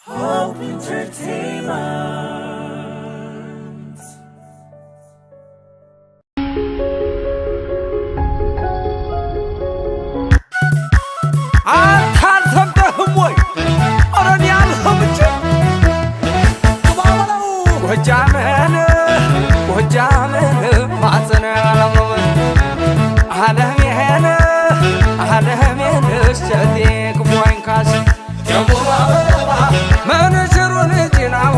Hope Entertainment. አታል ሰምተህም ወይ? ኧረ እኔ አልሰምቼም። ጎጃምን ማጽነ ዓለሜን እሸቴ ክፉ አይንካሽ መንሽሩን ጭናው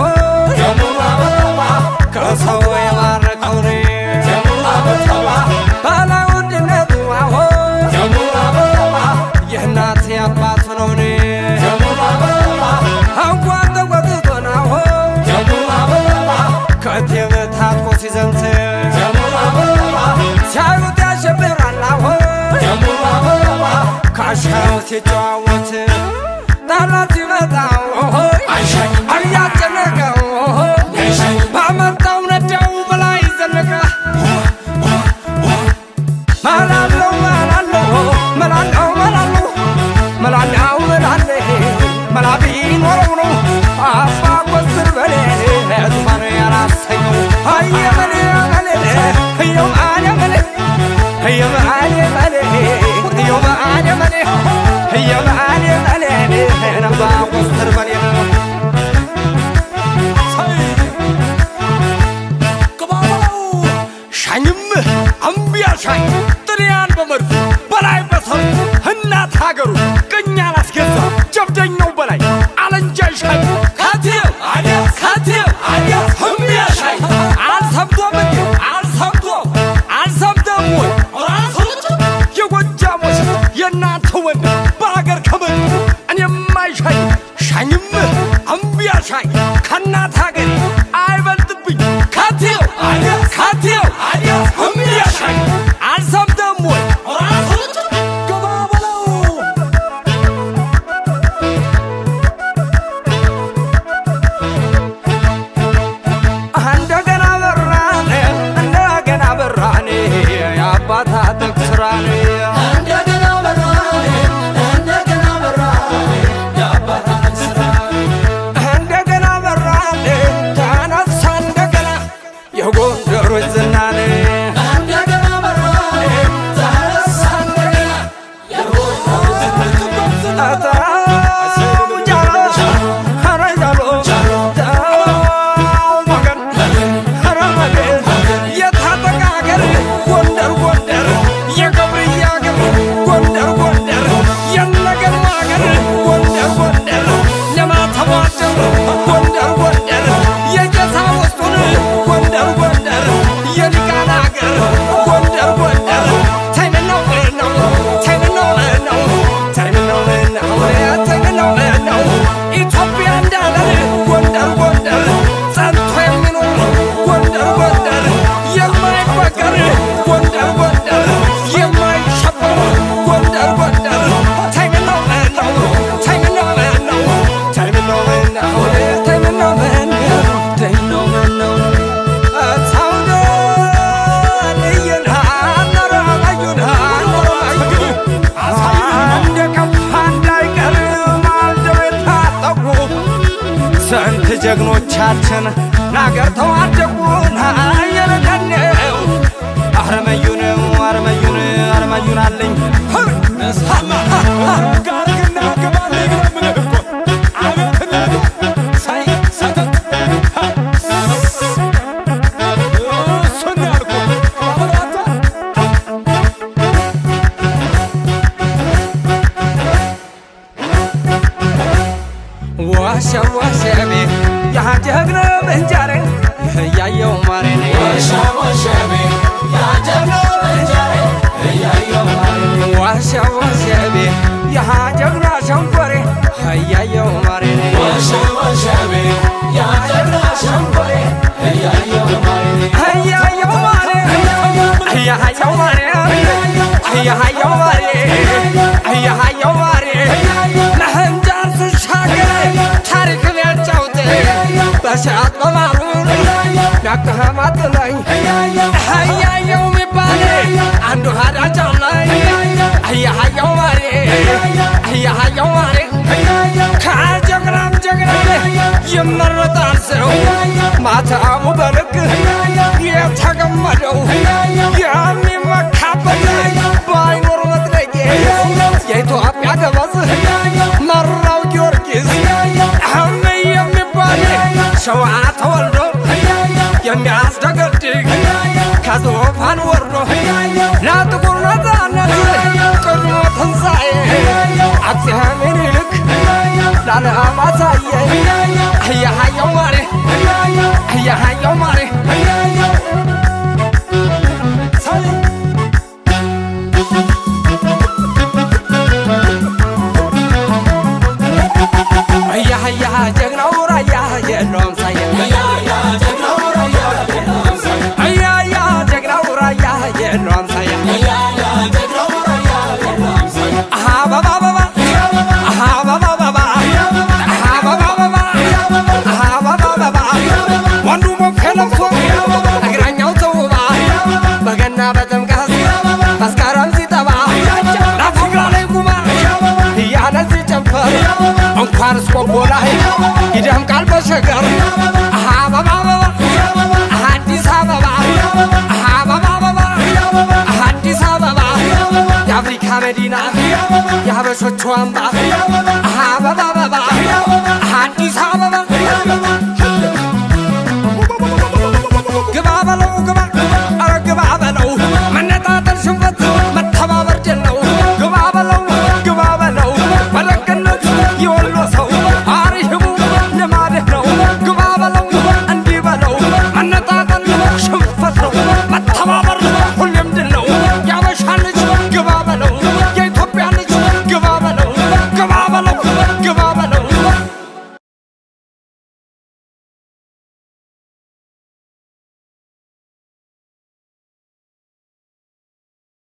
ከሰው የባረከው ባላይ ውድነቱ የእናት የአባቱ ነው እንኳን ተቆጥቶ ነው ከቴብ ታጥቆ ሲዘምት ሲያዩት ያሸብራል ካሻው ሲጨዋወት ጠላት ሲመጣው እያጨነቀው ባመጣው ነዳው በላይ ዘለቀ መላለው መላ ቢኖረው ነው አባ ኮስትር በሌ ዙፋን ያላሰኘው ነባ ኮስትር በሌ ነው ሻኝም አምቢያ ሻኝ ጥሪያን በመድፉ በላይ በሰው እናት ሀገሩ ቅኛ ላስገዛ ጀብደኛው በላይ አለንጃይ ሻኝ ካቴው አምቢያ ሻኝ አልሰምቶም ወይ የጎጃሞች የእናንተ ወንድ በሀገር ከመጡ እኔማ ይሻኝ ሻኝም አምቢያ ሻኝ ከእናት ሀገሬ አይበልጥብኝ ካቴው አምቢያ ሻኝ አልሰምቶም ወይ እንደገና በራኔ የአባታ ተክስራኔ እንደገና በራኔ ተነሳ እንደገና የጎንደሮች ዝናኔ ስንት ጀግኖቻችን ናገር ተዋደቁን አየረከነው አረመዩን አለኝ ጋርግና ገባለ ግረምነብኮ አመትና ሳይ ሰተት ሶናልኮ አባላታ ዋሸቤ ያጀግነ በንጃሬ ያየው ማሬኔ ዋሸቤ ያጀግነ በንጃሬ ያየው ማሬኔ ዋሸቤ ያጀግና ሸንኮሬ ያየው ማሬኔ ዋሸቤ ያጀግና ሸንኮሬ ያየው ማሬኔ ያየው ማሬ ለህንጃር ስሻገር ታሪክ ቢያጫውት በሰዓት በማሩ ያቀማጥለኝ ያየው ሚባል አንዱ ሀዳጫው ላይ ያየው ማሬ ከጀግናም ጀግና ይመረጣል ሰው ማታሙ በልግ የተገመደው የሚመካበት ባይኖር መጥለቂያ የኢትዮጵያ ገበዝ መራው ጊዮርጊስ አሁን የሚባል ሸዋ ተወልዶ የሚያስደገድግ ከዙፋን ወርዶ ለጥቁር ነፃነት ቅድመ ትንሣኤ አፄ ምኒልክ ለዓለም አሳየ አያሃየው ማሬ አያሃየው ማሬ አያሃያ ጀግናው ራያ የለውም ሳየ እንኳን ስቆቦላ ይደምቃል በሸገር አበባ አዲስ አበባ አበባ አዲስ አበባ የአፍሪካ መዲና የሀበሾቹ አምባ አበባ